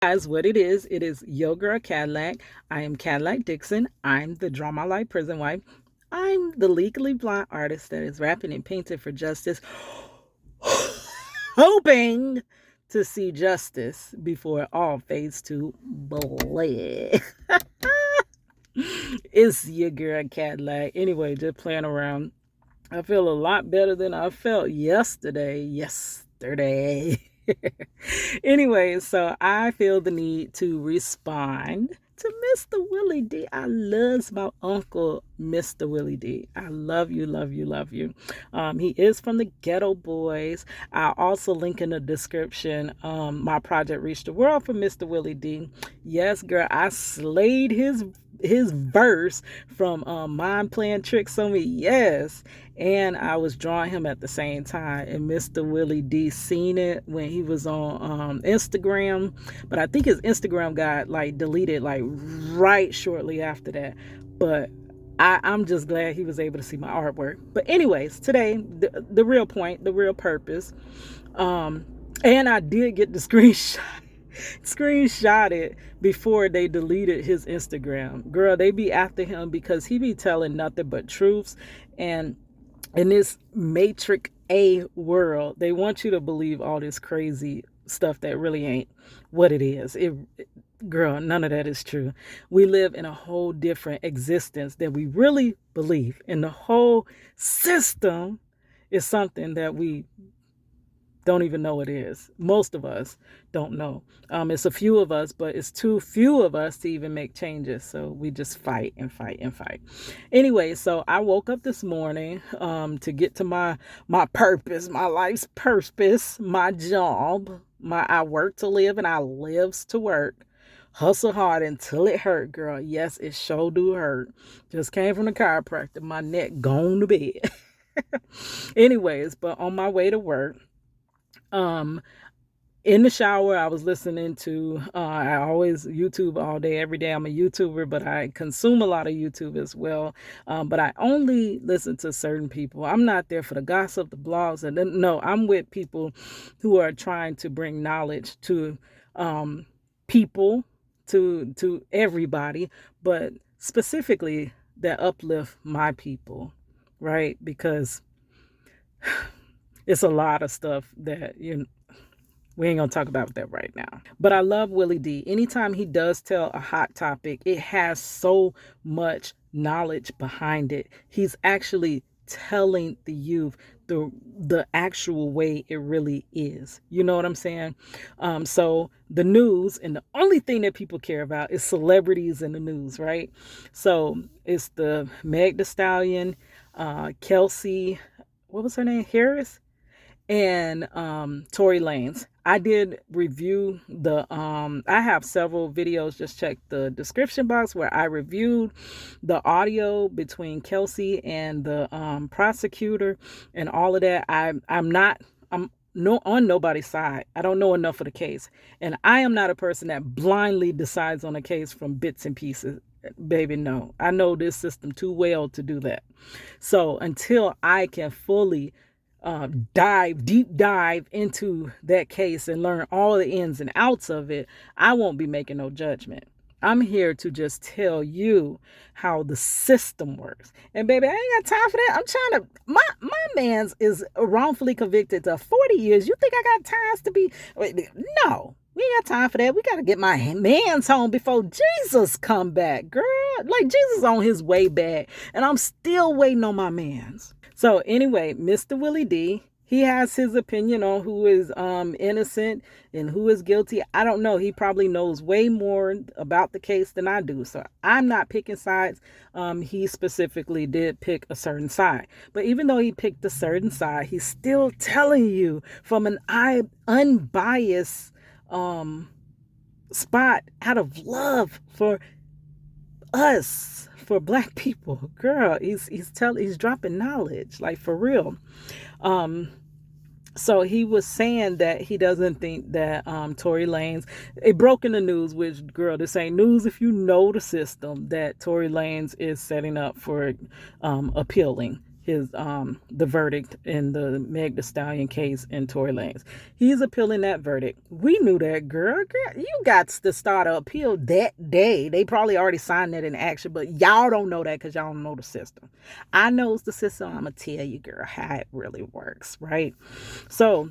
Guys, what it is Yo Girl Cadillac. I am Cadillac Dixon. I'm the Drama Life Prison Wife. I'm the legally blind artist that is rapping and painting for justice, hoping to see justice before all fades to blood. It's your girl Cadillac. Anyway, just playing around. I feel a lot better than I felt yesterday. Anyway, so I feel the need to respond to Mr. Willie D. I loves my uncle, Mr. Willie D. I love you, love you, love you. He is from the Ghetto Boys. I'll also link in the description my project Reach the World for Mr. Willie D. Yes, girl, I slayed his verse from Mind Playing Tricks on Me. Yes. And I was drawing him at the same time. And Mr. Willie D seen it when he was on Instagram. But I think his Instagram got like deleted like right shortly after that. But I'm just glad he was able to see my artwork. But anyways, today, the real point, the real purpose. And I did get the screenshotted before they deleted his Instagram. Girl, they be after him because he be telling nothing but truths. And in this Matrix A world, they want you to believe all this crazy stuff that really ain't what it is. Girl, none of that is true. We live in a whole different existence that we really believe. And the whole system is something that we don't even know it is. Most of us don't know. It's a few of us, but it's too few of us to even make changes. So we just fight and fight and fight. Anyway, so I woke up this morning to get to my purpose, my life's purpose, my job. I work to live and I lives to work. Hustle hard until it hurt, girl. Yes, it sure do hurt. Just came from the chiropractor. My neck gone to bed. Anyways, but on my way to work, in the shower, I was listening to, I always YouTube all day, every day. I'm a YouTuber, but I consume a lot of YouTube as well. But I only listen to certain people. I'm not there for the gossip, the blogs. And then, no, I'm with people who are trying to bring knowledge to people, to everybody, but specifically that uplift my people, right? Because it's a lot of stuff that we ain't gonna talk about that right now. But I love Willie D. Anytime he does tell a hot topic, it has so much knowledge behind it. He's actually telling the youth the actual way it really is. You know what I'm saying? So the news, and the only thing that people care about is celebrities in the news, right? So it's the Meg Thee Stallion, Kelsey, what was her name? Harris? And Tory Lanez. I did review I have several videos, just check the description box, where I reviewed the audio between Kelsey and the prosecutor and all of that. I'm no on nobody's side. I don't know enough of the case. And I am not a person that blindly decides on a case from bits and pieces. Baby, no. I know this system too well to do that. So until I can fully deep dive into that case and learn all the ins and outs of it, I won't be making no judgment. I'm here to just tell you how the system works. And baby, I ain't got time for that. I'm trying to, my man's is wrongfully convicted to 40 years. You think I got time to be, no. We ain't got time for that. We got to get my man's home before Jesus come back, girl. Like, Jesus on his way back, and I'm still waiting on my man's. So anyway, Mr. Willie D, he has his opinion on who is innocent and who is guilty. I don't know. He probably knows way more about the case than I do. So I'm not picking sides. He specifically did pick a certain side. But even though he picked a certain side, he's still telling you from an unbiased spot out of love for us, for Black people. Girl, he's dropping knowledge, like, for real. So he was saying that he doesn't think that Tory Lanez, it broke in the news, which, girl, this ain't news if you know the system, that Tory Lanez is setting up for appealing his the verdict in the Meg Thee Stallion case in Tory Lanez. He's appealing that verdict. We knew that, girl. You got to start an appeal that day. They probably already signed that in action, but y'all don't know that because y'all don't know the system. I knows the system. I'm gonna tell you, girl, how it really works, right? So,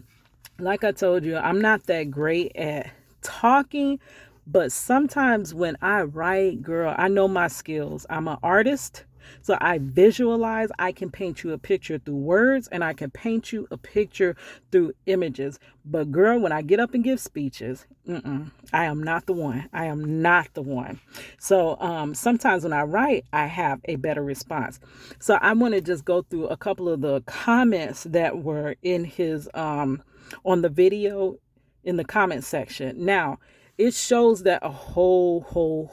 like I told you, I'm not that great at talking, but sometimes when I write, girl, I know my skills. I'm an artist. So I visualize, I can paint you a picture through words, and I can paint you a picture through images. But girl, when I get up and give speeches, I am not the one. I am not the one. So sometimes when I write, I have a better response. So I want to just go through a couple of the comments that were in his on the video in the comment section. Now, it shows that a whole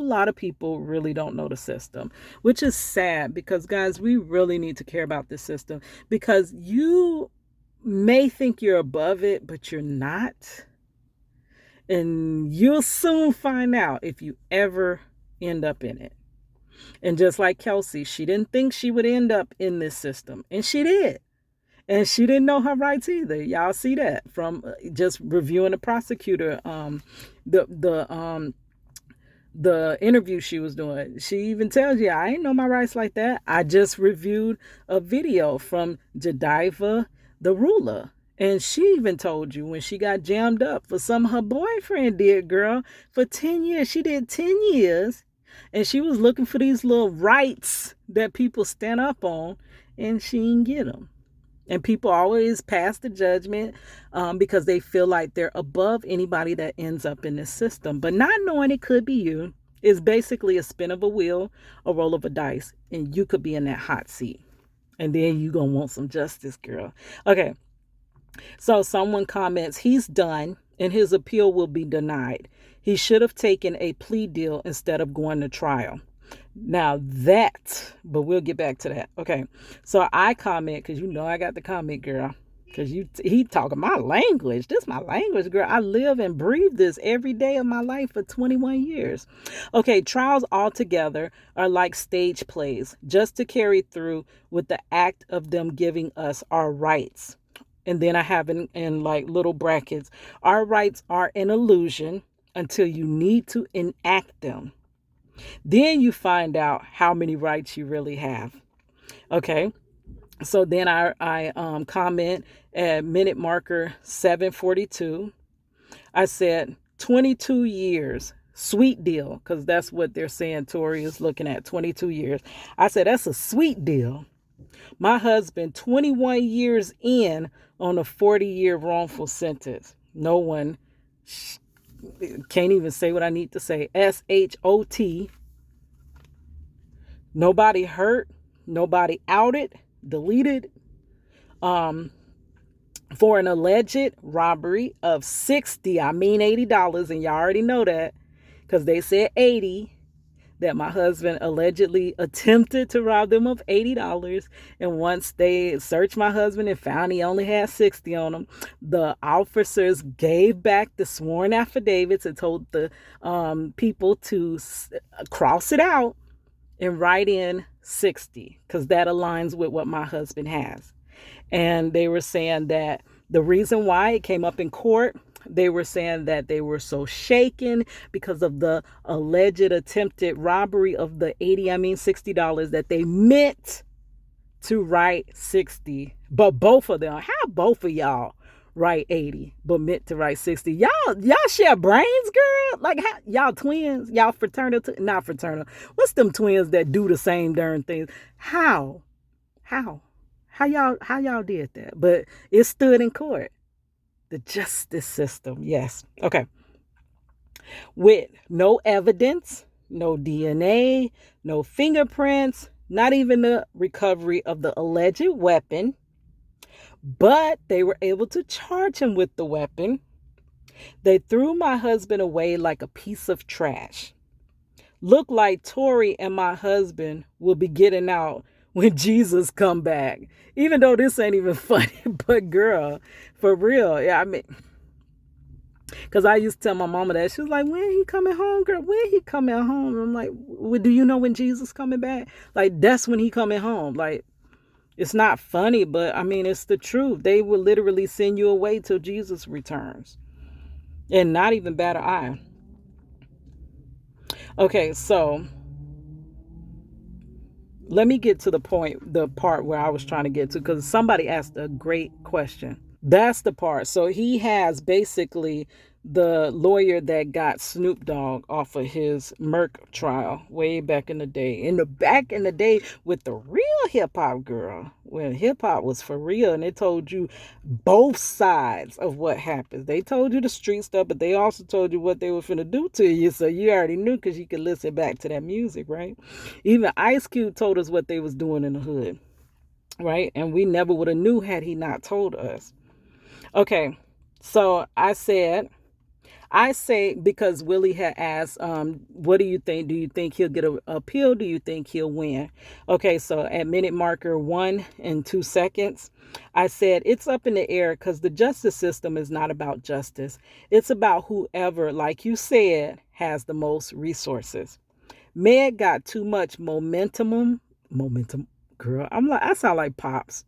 lot of people really don't know the system, which is sad because, guys, we really need to care about this system because you may think you're above it, but you're not. And you'll soon find out if you ever end up in it. And just like Kelsey, she didn't think she would end up in this system, and she did. And she didn't know her rights either. Y'all see that from just reviewing the prosecutor, the interview she was doing. She even tells you, I ain't know my rights like that. I just reviewed a video from Ra'jiva Tha Rulaa. And she even told you when she got jammed up for something her boyfriend did, girl, for 10 years. She did 10 years. And she was looking for these little rights that people stand up on, and she didn't get them. And people always pass the judgment because they feel like they're above anybody that ends up in this system. But not knowing it could be you is basically a spin of a wheel, a roll of a dice, and you could be in that hot seat. And then you going to want some justice, girl. Okay. So someone comments, he's done and his appeal will be denied. He should have taken a plea deal instead of going to trial. Now but we'll get back to that. Okay. So I comment, because you know I got the comment, girl. Because he talking my language. This is my language, girl. I live and breathe this every day of my life for 21 years. Okay, trials altogether are like stage plays, just to carry through with the act of them giving us our rights. And then I have in like little brackets, our rights are an illusion until you need to enact them. Then you find out how many rights you really have. Okay. So then I comment at minute marker 7:42. I said 22 years, sweet deal, because that's what they're saying Tory is looking at, 22 years. I said, that's a sweet deal. My husband, 21 years in on a 40-year wrongful sentence. No one can't even say what I need to say. SHOT. Nobody hurt. Nobody outed. Deleted. For an alleged robbery of $80, and y'all already know that because they said 80, that my husband allegedly attempted to rob them of $80. And once they searched my husband and found he only had 60 on him, the officers gave back the sworn affidavits and told the people to cross it out and write in 60, because that aligns with what my husband has. And they were saying that the reason why it came up in court, they were saying that they were so shaken because of the alleged attempted robbery of the $60, that they meant to write 60. But both of them, how both of y'all write 80 but meant to write 60? Y'all share brains, girl? Like, how, y'all twins? Y'all fraternal? Not fraternal. What's them twins that do the same darn things? How y'all did that? But it stood in court. The justice system, yes. Okay. With no evidence, no DNA, no fingerprints, not even the recovery of the alleged weapon, but they were able to charge him with the weapon. They threw my husband away like a piece of trash. Look like Tory and my husband will be getting out when Jesus come back. Even though this ain't even funny, but girl, for real. Yeah, I mean, because I used to tell my mama that. She was like, when he coming home, girl? When he coming home? I'm like, well, do you know when Jesus coming back? Like, that's when he coming home. Like, It's not funny, but I mean, it's the truth. They will literally send you away till Jesus returns and not even bat an eye. Okay, so let me get to the part where I was trying to get to, because somebody asked a great question. That's the part. So he has basically the lawyer that got Snoop Dogg off of his Merck trial way back in the day. Back in the day with the real hip hop girl, when hip hop was for real, and they told you both sides of what happens. They told you the street stuff, but they also told you what they were finna do to you. So you already knew because you could listen back to that music, right? Even Ice Cube told us what they was doing in the hood, right? And we never would have knew had he not told us. Okay, so I say, because Willie had asked, what do you think? Do you think he'll get an appeal? Do you think he'll win? Okay, so at minute marker 1 and 2 seconds, I said it's up in the air because the justice system is not about justice. It's about whoever, like you said, has the most resources. Meg got too much momentum, girl. I sound like Pops.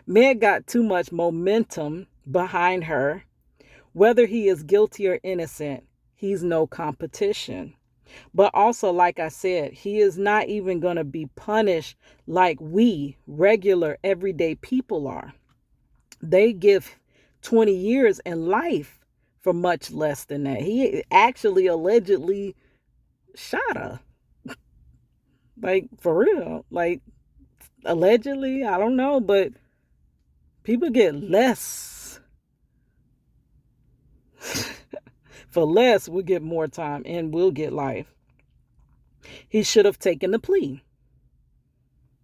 Meg got too much momentum behind her. Whether he is guilty or innocent, he's no competition. But also, like I said, he is not even going to be punished like we regular everyday people are. They give 20 years in life for much less than that. He actually allegedly shot her. Like, for real. Like, allegedly, I don't know, but people get less. For less, we'll get more time and we'll get life. He should have taken the plea.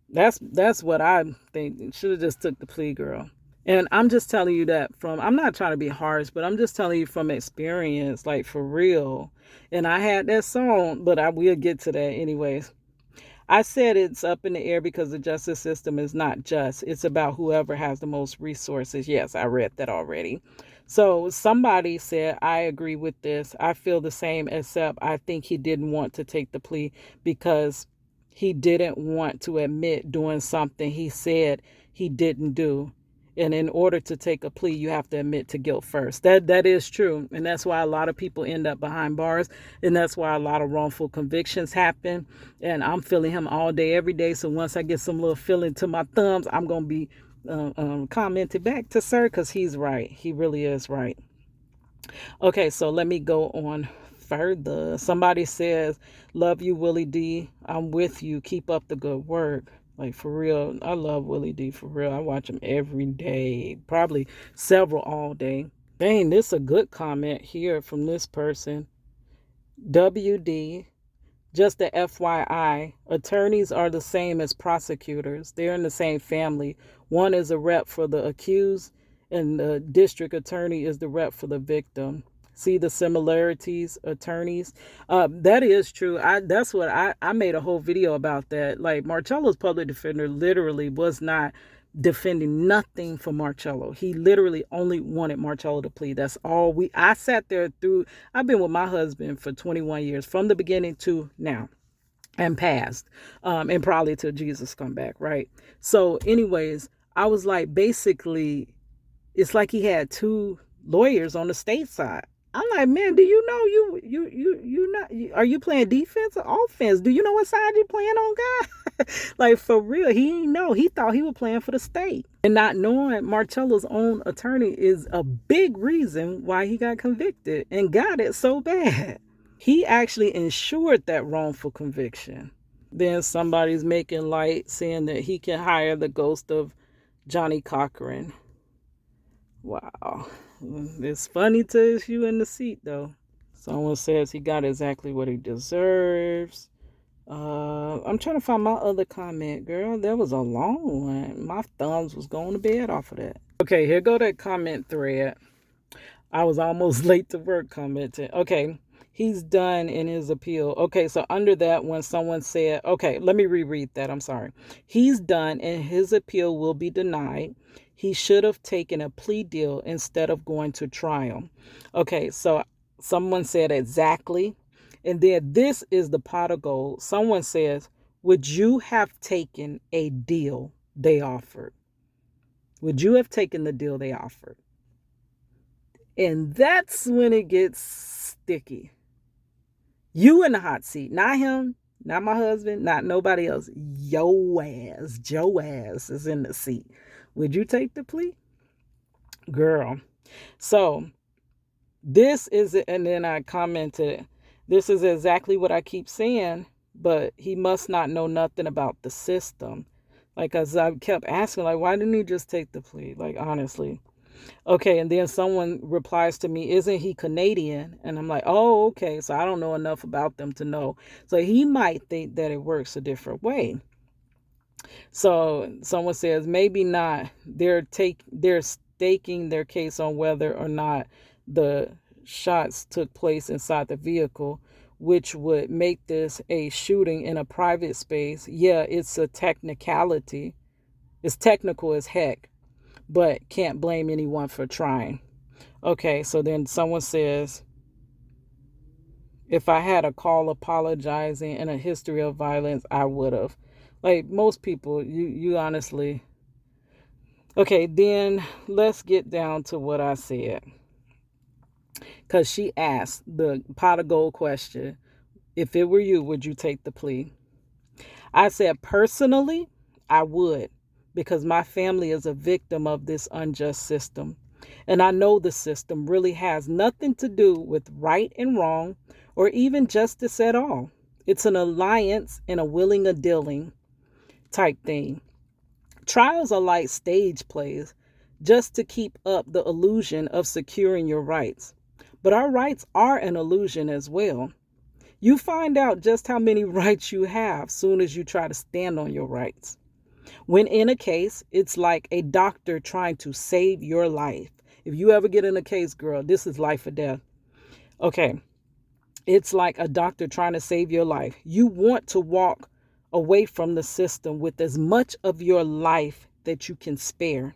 That's what I think. Should have just took the plea, girl. And I'm just telling you that I'm not trying to be harsh, but I'm just telling you from experience, like for real. And I had that song, but I will get to that anyways. I said it's up in the air because the justice system is not just. It's about whoever has the most resources. Yes, I read that already. So somebody said, I agree with this. I feel the same, except I think he didn't want to take the plea because he didn't want to admit doing something he said he didn't do. And in order to take a plea, you have to admit to guilt first. That is true. And that's why a lot of people end up behind bars. And that's why a lot of wrongful convictions happen. And I'm feeling him all day, every day. So once I get some little feeling to my thumbs, I'm going to be commented back to sir, because he's right. He really is right. Okay, so let me go on further. Somebody says, love you, Willie D. I'm with you. Keep up the good work. Like, for real, I love Willie D, for real. I watch him every day, probably several all day. Dang, this is a good comment here from this person. WD, just a FYI, attorneys are the same as prosecutors. They're in the same family. One is a rep for the accused, and the district attorney is the rep for the victim. See the similarities, attorneys? That is true. That's what I made a whole video about that. Like, Marcello's public defender literally was not defending nothing for Marcello. He literally only wanted Marcello to plead. That's all I sat there through. I've been with my husband for 21 years, from the beginning to now, and past, and probably till Jesus come back, right? So anyways, I was like, basically, it's like he had two lawyers on the state side. I'm like, man, do you know you not are you playing defense or offense? Do you know what side you playing on, God? Like, for real, he didn't know. He thought he was playing for the state, and not knowing Marcello's own attorney is a big reason why he got convicted and got it so bad. He actually ensured that wrongful conviction. Then somebody's making light, saying that he can hire the ghost of Johnny Cochran. Wow. It's funny to issue in the seat, though. Someone says he got exactly what he deserves. I'm trying to find my other comment, girl. That was a long one. My thumbs was going to bed off of that. Okay, here go that comment thread. I was almost late to work commenting. Okay, he's done in his appeal. Okay, so under that, when someone said, okay, let me reread that. I'm sorry. He's done and his appeal will be denied. He should have taken a plea deal instead of going to trial. Okay, so someone said exactly. And then this is the pot of gold. Someone says, would you have taken a deal they offered? Would you have taken the deal they offered? And that's when it gets sticky. You in the hot seat, not him, not my husband, not nobody else. Yo ass, Joe ass is in the seat. Would you take the plea? Girl. So this is, and then I commented, this is exactly what I keep saying, but he must not know nothing about the system. Like, as I kept asking, like, why didn't he just take the plea? Like, honestly. Okay, and then someone replies to me, isn't he Canadian? And I'm like, oh, okay, so I don't know enough about them to know. So he might think that it works a different way. So someone says, maybe not. They're staking their case on whether or not the shots took place inside the vehicle, which would make this a shooting in a private space. Yeah, it's a technicality. It's technical as heck, but can't blame anyone for trying. Okay, so then someone says, if I had a call apologizing and a history of violence, I would have. Like most people, you honestly. Okay, then let's get down to what I said. Because she asked the pot of gold question, if it were you, would you take the plea? I said, personally, I would, because my family is a victim of this unjust system. And I know the system really has nothing to do with right and wrong or even justice at all. It's an alliance and a willing a dealing type thing. Trials are like stage plays just to keep up the illusion of securing your rights. But our rights are an illusion as well. You find out just how many rights you have soon as you try to stand on your rights. When in a case, it's like a doctor trying to save your life. If you ever get in a case, girl, this is life or death. Okay. It's like a doctor trying to save your life. You want to walk away from the system with as much of your life that you can spare.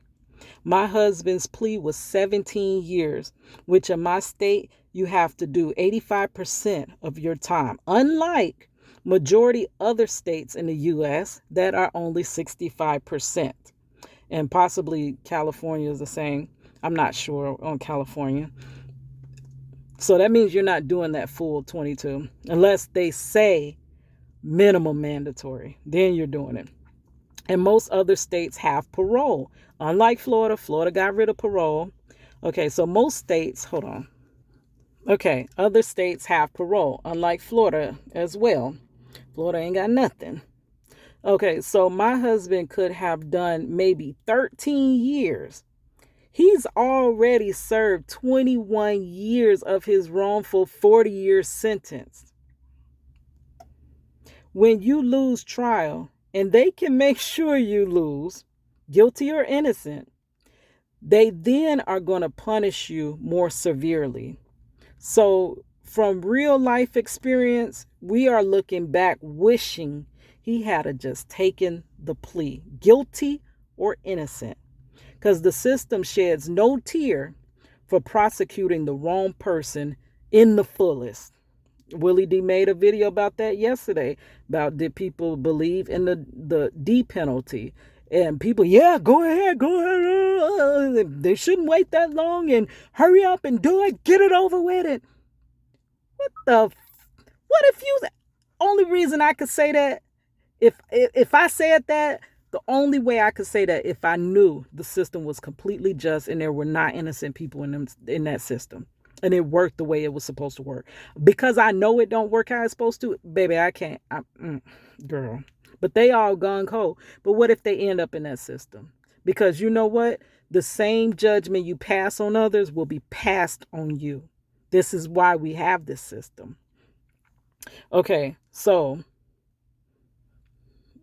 My husband's plea was 17 years, which in my state, you have to do 85% of your time. Unlike majority other states in the U.S. that are only 65%. And possibly California is the same. I'm not sure on California. So that means you're not doing that full 22 unless they say minimum mandatory. Then you're doing it. And most other states have parole. Unlike Florida, Florida got rid of parole. Okay, so most states, hold on. Okay, other states have parole, unlike Florida as well. Florida ain't got nothing. Okay, so my husband could have done maybe 13 years. He's already served 21 years of his wrongful 40-year sentence. When you lose trial, and they can make sure you lose, guilty or innocent, they then are going to punish you more severely. So from real life experience, we are looking back wishing he had just taken the plea, guilty or innocent, because the system sheds no tear for prosecuting the wrong person in the fullest. Willie D made a video about that yesterday, about did people believe in the D penalty. And people, yeah, go ahead. They shouldn't wait that long and hurry up and do it. Get it over with it. What if you, the only reason I could say that, if I said that, the only way I could say that if I knew the system was completely just and there were not innocent people in that system and it worked the way it was supposed to work. Because I know it don't work how it's supposed to, baby, I can't. Girl. But they all gung ho. But what if they end up in that system? Because you know what? The same judgment you pass on others will be passed on you. This is why we have this system. Okay, so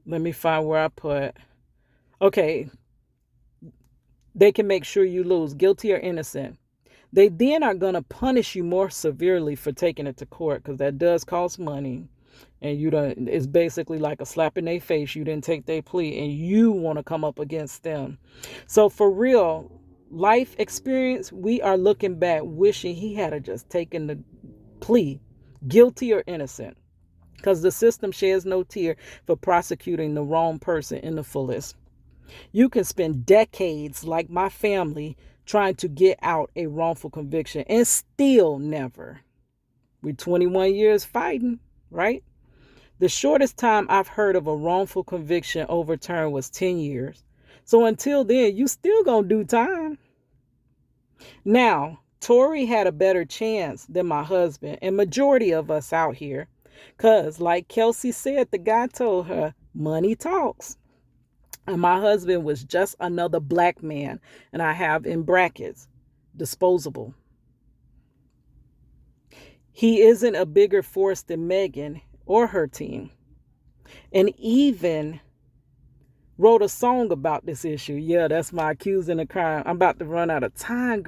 let me find where I put. Okay, they can make sure you lose, guilty or innocent. They then are going to punish you more severely for taking it to court, because that does cost money. And it's basically like a slap in their face. You didn't take their plea and you want to come up against them. So for real, life experience, we are looking back wishing he had just taken the plea, guilty or innocent, because the system sheds no tear for prosecuting the wrong person in the fullest. You can spend decades, like my family, trying to get out a wrongful conviction and still never. We're 21 years fighting, right? The shortest time I've heard of a wrongful conviction overturned was 10 years. So until then, you still gonna do time. Now, Tory had a better chance than my husband and majority of us out here. Cause like Kelsey said, the guy told her, money talks. And my husband was just another black man, and I have in brackets, disposable. He isn't a bigger force than Megan or her team. And even wrote a song about this issue. Yeah, that's my accusing of crime. I'm about to run out of time.